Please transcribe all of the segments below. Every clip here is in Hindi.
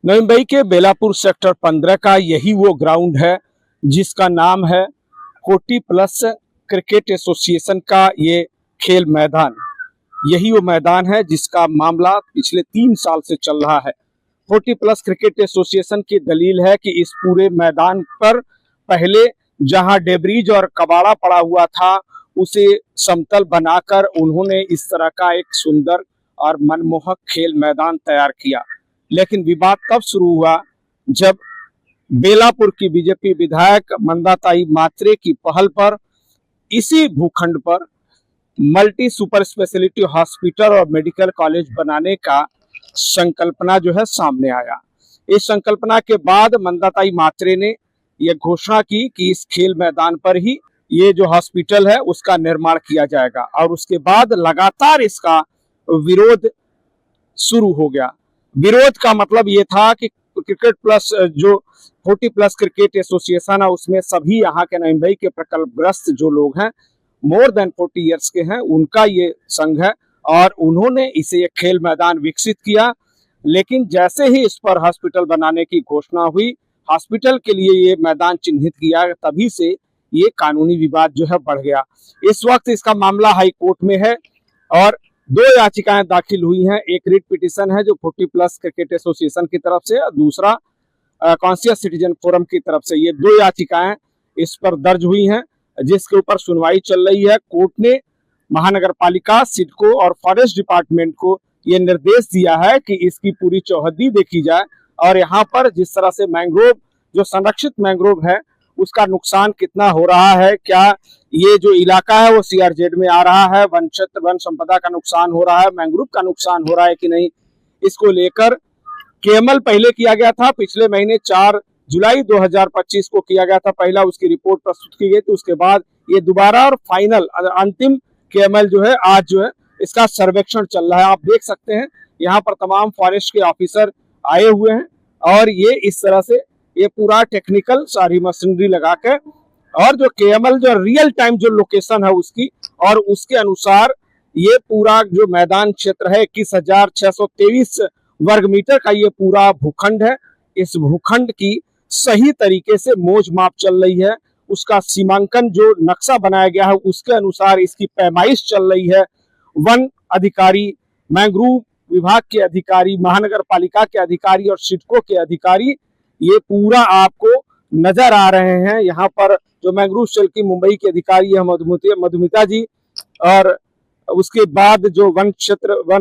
नवी मुंबई के बेलापुर सेक्टर 15 का यही वो ग्राउंड है जिसका नाम है कोटी प्लस क्रिकेट एसोसिएशन का ये खेल मैदान। यही वो मैदान है जिसका मामला पिछले 3 साल से चल रहा है। कोटी प्लस क्रिकेट एसोसिएशन की दलील है कि इस पूरे मैदान पर पहले जहां डेब्रीज और कबाड़ा पड़ा हुआ था उसे समतल बनाकर उन्होंने इस तरह का एक सुंदर और मनमोहक खेल मैदान तैयार किया। लेकिन विवाद तब शुरू हुआ जब बेलापुर की बीजेपी विधायक मंदाताई मात्रे की पहल पर इसी भूखंड पर मल्टी सुपर स्पेशलिटी हॉस्पिटल और मेडिकल कॉलेज बनाने का संकल्पना जो है सामने आया। इस संकल्पना के बाद मंदाताई मात्रे ने यह घोषणा की कि इस खेल मैदान पर ही ये जो हॉस्पिटल है उसका निर्माण किया जाएगा और उसके बाद लगातार इसका विरोध शुरू हो गया। विरोध का मतलब ये था कि क्रिकेट प्लस जो 40 प्लस क्रिकेट एसोसिएशन है उसमें सभी यहाँ के नवी मुंबई के प्रकल्पग्रस्त जो लोग हैं मोर देन 40 इयर्स के हैं उनका ये संघ है और उन्होंने इसे एक खेल मैदान विकसित किया। लेकिन जैसे ही इस पर हॉस्पिटल बनाने की घोषणा हुई, हॉस्पिटल के लिए ये मैदान चिन्हित किया, तभी से ये कानूनी विवाद जो है बढ़ गया। इस वक्त इसका मामला हाई कोर्ट में है और 2 याचिकाएं दाखिल हुई हैं। एक रिट पिटीशन है जो 40 प्लस क्रिकेट एसोसिएशन की तरफ से, दूसरा कॉन्शियस सिटीजन फोरम की तरफ से। ये 2 याचिकाएं इस पर दर्ज हुई हैं जिसके ऊपर सुनवाई चल रही है। कोर्ट ने महानगर पालिका, सिडको और फॉरेस्ट डिपार्टमेंट को ये निर्देश दिया है कि इसकी पूरी चौहद्दी देखी जाए और यहाँ पर जिस तरह से मैंग्रोव जो संरक्षित मैंग्रोव है उसका नुकसान कितना हो रहा है, क्या ये जो इलाका है वो सीआरजेड में आ रहा है, वन क्षेत्र वन संपदा का नुकसान हो रहा है, मैंग्रोव का नुकसान हो रहा है कि नहीं, इसको लेकर केएमएल पहले किया गया था। पिछले महीने 4 जुलाई 2025 को किया गया था पहला, उसकी रिपोर्ट प्रस्तुत की गई थी। उसके बाद ये दोबारा और फाइनल अंतिम केएमएल जो है आज जो है इसका सर्वेक्षण चल रहा है। आप देख सकते हैं यहाँ पर तमाम फॉरेस्ट के ऑफिसर आए हुए हैं और ये इस तरह से ये पूरा टेक्निकल सारी मशीनरी लगा के और जो केएमएल जो रियल टाइम जो लोकेशन है उसकी और उसके अनुसार ये पूरा जो मैदान क्षेत्र है 21,623 वर्ग मीटर का ये पूरा भूखंड है। इस भूखंड की सही तरीके से मौज माप चल रही है, उसका सीमांकन जो नक्शा बनाया गया है उसके अनुसार इसकी पैमाइश चल रही है। वन अधिकारी, मैंग्रोव विभाग के अधिकारी, महानगर पालिका के अधिकारी और सिडको के अधिकारी ये पूरा आपको नजर आ रहे हैं। यहाँ पर जो मैंग्रोव सेल की मुंबई के अधिकारी है मधुमिता जी और उसके बाद जो वन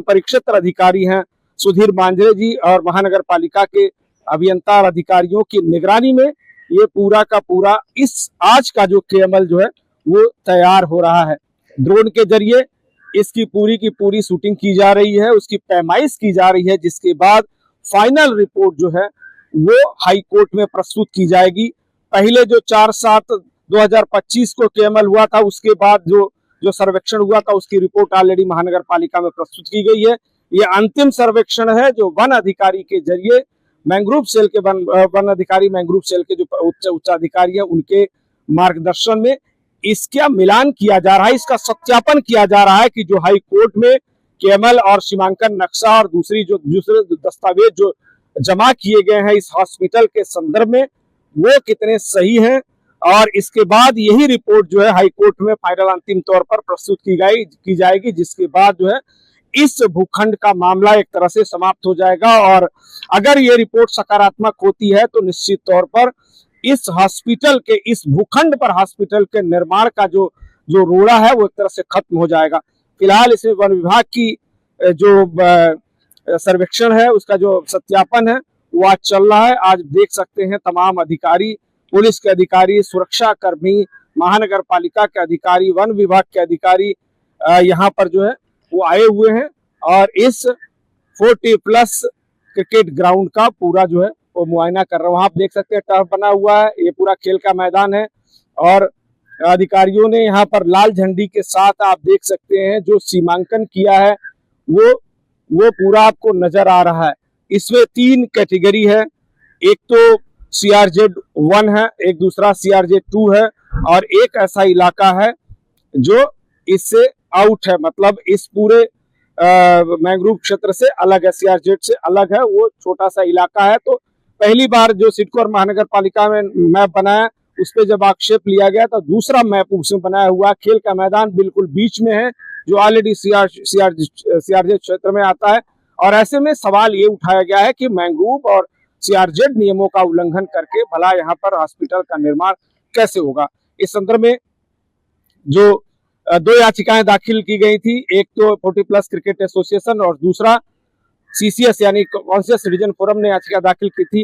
परिक्षेत्र अधिकारी हैं सुधीर मांजरे जी और महानगर पालिका के अभियंता और अधिकारियों की निगरानी में ये पूरा का पूरा इस आज का जो केएमएल जो है वो तैयार हो रहा है। ड्रोन के जरिए इसकी पूरी की पूरी शूटिंग की जा रही है, उसकी पैमाइश की जा रही है, जिसके बाद फाइनल रिपोर्ट जो है वो हाई कोर्ट में प्रस्तुत की जाएगी। पहले जो 4/7/2025 को केएमएल हुआ था उसके बाद जो सर्वेक्षण हुआ था उसकी रिपोर्ट ऑलरेडी महानगर पालिका में प्रस्तुत की गई है। ये अंतिम सर्वेक्षण है जो वन अधिकारी के जरिए मैंग्रोव सेल के वन अधिकारी मैंग्रोव सेल के जो उच्च अधिकारी है उनके मार्गदर्शन में इसका मिलान किया जा रहा है, इसका सत्यापन किया जा रहा है कि जो हाई कोर्ट में केएमएल और सीमांकन नक्शा और दूसरे दस्तावेज जो जमा किए गए हैं इस हॉस्पिटल के संदर्भ में वो कितने सही हैं और इसके बाद यही रिपोर्ट जो है हाई कोर्ट में फाइनल अंतिम तौर पर प्रस्तुत की जाएगी, जिसके बाद जो है इस भूखंड का मामला एक तरह से समाप्त हो जाएगा। और अगर ये रिपोर्ट सकारात्मक होती है तो निश्चित तौर पर इस हॉस्पिटल के इस भूखंड पर हॉस्पिटल के निर्माण का जो रोड़ा है वो एक तरह से खत्म हो जाएगा। फिलहाल इसमें वन विभाग की जो सर्वेक्षण है उसका जो सत्यापन है वो आज चल रहा है। आज देख सकते हैं तमाम अधिकारी, पुलिस के अधिकारी, सुरक्षा कर्मी, महानगर पालिका के अधिकारी, वन विभाग के अधिकारी यहाँ पर जो है वो आए हुए हैं और इस 40 प्लस क्रिकेट ग्राउंड का पूरा जो है वो मुआयना कर रहा हूँ। आप देख सकते हैं टर्फ बना हुआ है, ये पूरा खेल का मैदान है और अधिकारियों ने यहाँ पर लाल झंडी के साथ आप देख सकते हैं जो सीमांकन किया है वो पूरा आपको नजर आ रहा है। इसमें 3 कैटेगरी है, एक तो सीआरजेड 1 है, एक दूसरा सीआरजेड 2 है और एक ऐसा इलाका है जो इससे आउट है, मतलब इस पूरे मैंग्रोव क्षेत्र से अलग है, सीआरजेड से अलग है, वो छोटा सा इलाका है। तो पहली बार जो सिडको और महानगर पालिका में मैप बनाया, उस पर जब आक्षेप लिया गया तो दूसरा मैप उसमें बनाया हुआ, खेल का मैदान बिल्कुल बीच में है जो ऑलरेडी सीआरजेड क्षेत्र में आता है। और ऐसे में सवाल ये उठाया गया है कि मैंग्रोव और सीआरजेड नियमों का उल्लंघन करके भला यहाँ पर हॉस्पिटल का निर्माण कैसे होगा। इस संदर्भ में जो 2 याचिकाएं दाखिल की गई थी, एक तो 40+ क्रिकेट एसोसिएशन और दूसरा सीसीएस यानी कॉन्शियस सिटीजन फोरम ने याचिका दाखिल की थी।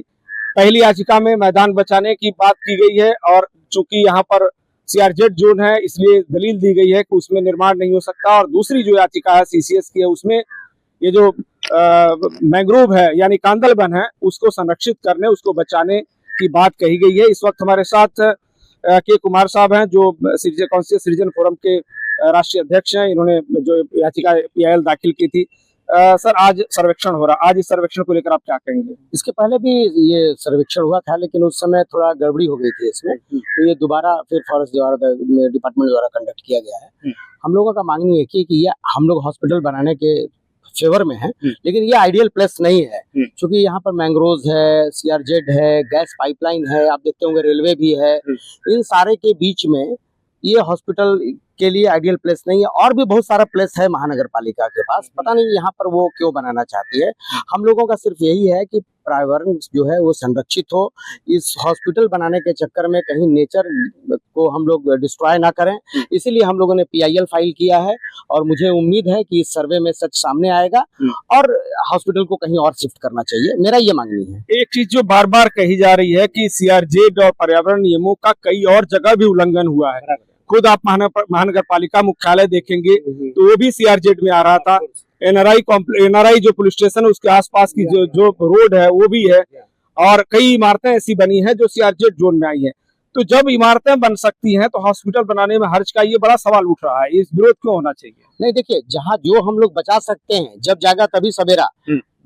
पहली याचिका में मैदान बचाने की बात की गई है और चूंकि यहाँ पर सीआरजेड जोन है इसलिए दलील दी गई है कि उसमें निर्माण नहीं हो सकता। और दूसरी जो याचिका है सीसीएस की है, उसमें ये जो मैंग्रोव है यानी कांदलवन है उसको संरक्षित करने, उसको बचाने की बात कही गई है। इस वक्त हमारे साथ के कुमार साहब हैं जो कॉन्शियस सिटीजन फोरम के राष्ट्रीय अध्यक्ष हैं। इन्होंने जो याचिका पीआईएल दाखिल की थी। सर, आज सर्वेक्षण हो रहा, आज इस सर्वेक्षण को लेकर आप क्या कहेंगे? इसके पहले भी ये सर्वेक्षण हुआ था लेकिन उस समय थोड़ा गड़बड़ी हो गई थी इसमें, तो ये दोबारा फिर फॉरेस्ट डिपार्टमेंट द्वारा कंडक्ट किया गया है। हम लोगों का मांगनी है कि ये हम लोग हॉस्पिटल बनाने के फेवर में है, लेकिन ये आइडियल प्लेस नहीं है क्योंकि यहाँ पर मैंग्रोव्स है, सीआरजेड है, गैस पाइपलाइन है, आप देखते होंगे रेलवे भी है। इन सारे के बीच में ये हॉस्पिटल के लिए आइडियल प्लेस नहीं है। और भी बहुत सारा प्लेस है महानगर पालिका के पास, पता नहीं यहाँ पर वो क्यों बनाना चाहती है। हम लोगों का सिर्फ यही है कि पर्यावरण जो है वो संरक्षित हो, इस हॉस्पिटल बनाने के चक्कर में कहीं नेचर को हम लोग डिस्ट्रॉय ना करें। इसीलिए हम लोगों ने पीआईएल फाइल किया है और मुझे उम्मीद है कि इस सर्वे में सच सामने आएगा और हॉस्पिटल को कहीं और शिफ्ट करना चाहिए, मेरा ये मांगनी है। एक चीज जो बार बार कही जा रही है कि सीआरजेड और पर्यावरण नियमों का कई और जगह भी उल्लंघन हुआ है। खुद आप महानगर पालिका मुख्यालय देखेंगे तो वो भी सीआरजेड में आ रहा था। एनआरआई जो पुलिस स्टेशन है उसके आसपास की जो रोड है वो भी है और कई इमारतें ऐसी बनी हैं जो सीआरजेड जोन में आई हैं। तो जब इमारतें बन सकती हैं तो हॉस्पिटल बनाने में हर्ज का ये बड़ा सवाल उठ रहा है, इस विरोध क्यों होना चाहिए? नहीं, देखिए, जहाँ जो हम लोग बचा सकते हैं, जब जागा तभी सवेरा।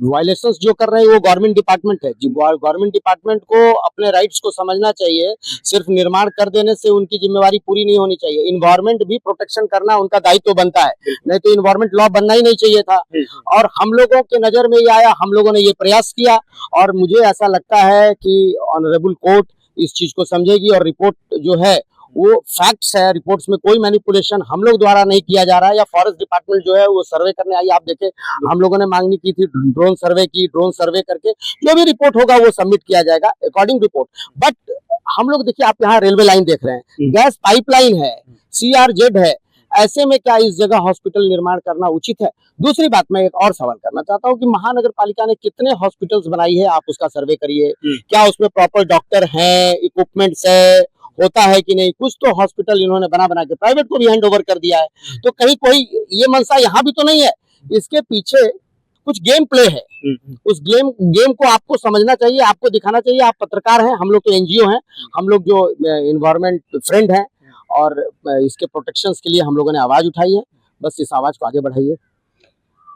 वायलेशंस जो कर रहे हैं वो गवर्नमेंट डिपार्टमेंट है। गवर्नमेंट डिपार्टमेंट को अपने राइट्स को समझना चाहिए। सिर्फ निर्माण कर देने से उनकी जिम्मेवारी पूरी नहीं होनी चाहिए। इन्वायरमेंट भी प्रोटेक्शन करना उनका दायित्व बनता है, नहीं तो इन्वायरमेंट लॉ बनना ही नहीं चाहिए था। और हम लोगों के नजर में ये आया, हम लोगों ने ये प्रयास किया और मुझे ऐसा लगता है कि ऑनरेबल कोर्ट इस चीज को समझेगी और रिपोर्ट जो है वो फैक्ट्स है, रिपोर्ट्स में कोई मैनिपुलेशन हम लोग द्वारा नहीं किया जा रहा है। या फॉरेस्ट डिपार्टमेंट जो है वो सर्वे करने आई, आप देखें हम लोगों ने मांगनी की थी ड्रोन सर्वे की, ड्रोन सर्वे करके जो भी रिपोर्ट होगा वो सबमिट किया जाएगा अकॉर्डिंग रिपोर्ट। बट हम लोग देखिए, आप यहाँ रेलवे लाइन देख रहे हैं, गैस पाइपलाइन है, सीआरजेड है, ऐसे में क्या इस जगह हॉस्पिटल निर्माण करना उचित है? दूसरी बात, मैं एक और सवाल करना चाहता हूँ कि महानगर पालिका ने कितने हॉस्पिटल्स बनाई है, आप उसका सर्वे करिए। क्या उसमें प्रॉपर डॉक्टर है, इक्विपमेंट्स है, होता है कि नहीं? कुछ तो हॉस्पिटल इन्होंने बना के प्राइवेट को भी हैंड ओवर कर दिया है। तो कहीं कोई ये मंशा यहाँ भी तो नहीं है? इसके पीछे कुछ गेम प्ले है। उस गेम को आपको समझना चाहिए, आपको दिखाना चाहिए। आप पत्रकार हैं, हम लोग तो एनजीओ हैं, हम लोग जो इन्वायरमेंट फ्रेंड हैं और इसके प्रोटेक्शन के लिए हम लोगों ने आवाज उठाई है। बस इस आवाज को आगे बढ़ाइए,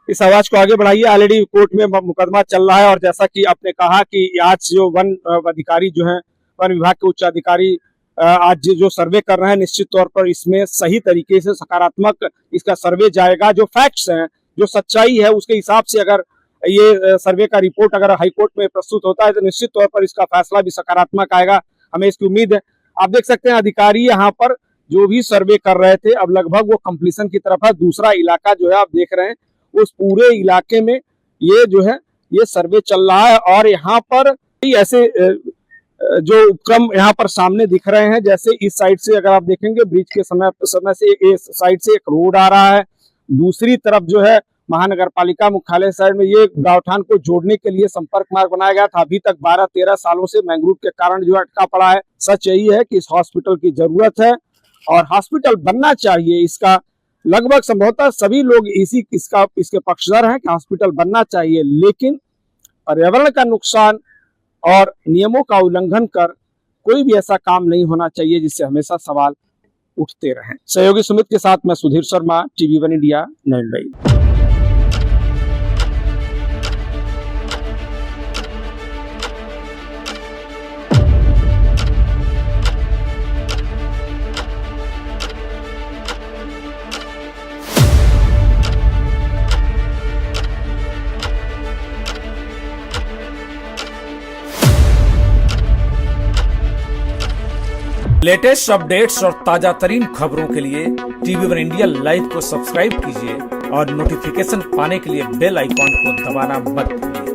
इस आवाज को आगे बढ़ाइए। ऑलरेडी कोर्ट में मुकदमा चल रहा है और जैसा कि आपने कहा कि आज जो वन अधिकारी जो हैं, वन विभाग के उच्च अधिकारी आज जो सर्वे कर रहे हैं, निश्चित तौर पर इसमें सही तरीके से सकारात्मक इसका सर्वे जाएगा। जो फैक्ट्स हैं, जो सच्चाई है, उसके हिसाब से अगर ये सर्वे का रिपोर्ट अगर हाईकोर्ट में प्रस्तुत होता है तो निश्चित तौर पर इसका फैसला भी सकारात्मक आएगा, हमें इसकी उम्मीद है। आप देख सकते हैं अधिकारी यहाँ पर जो भी सर्वे कर रहे थे अब लगभग वो कंप्लीशन की तरफ है। दूसरा इलाका जो है आप देख रहे हैं, उस पूरे इलाके में ये जो है ये सर्वे चल रहा है और यहाँ पर ऐसे जो उपक्रम यहाँ पर सामने दिख रहे हैं, जैसे इस साइड से अगर आप देखेंगे ब्रिज के समय से इस साइड से एक रोड आ रहा है, दूसरी तरफ जो है महानगर पालिका मुख्यालय साइड में ये गांवठान को जोड़ने के लिए संपर्क मार्ग बनाया गया था। अभी तक 12-13 सालों से मैंग्रोव के कारण जो अटका पड़ा है। सच यही है कि इस हॉस्पिटल की जरूरत है और हॉस्पिटल बनना चाहिए। इसका लगभग संभवतः सभी लोग इसके पक्षधर हैं कि हॉस्पिटल बनना चाहिए, लेकिन पर्यावरण का नुकसान और नियमों का उल्लंघन कर कोई भी ऐसा काम नहीं होना चाहिए जिससे हमेशा सवाल उठते रहें। सहयोगी सुमित के साथ मैं सुधीर शर्मा, TV1 इंडिया, नई मुंबई। लेटेस्ट अपडेट्स और ताजा तरीन खबरों के लिए TV1 इंडिया लाइव को सब्सक्राइब कीजिए और नोटिफिकेशन पाने के लिए बेल आइकॉन को दबाना मत भूलिए।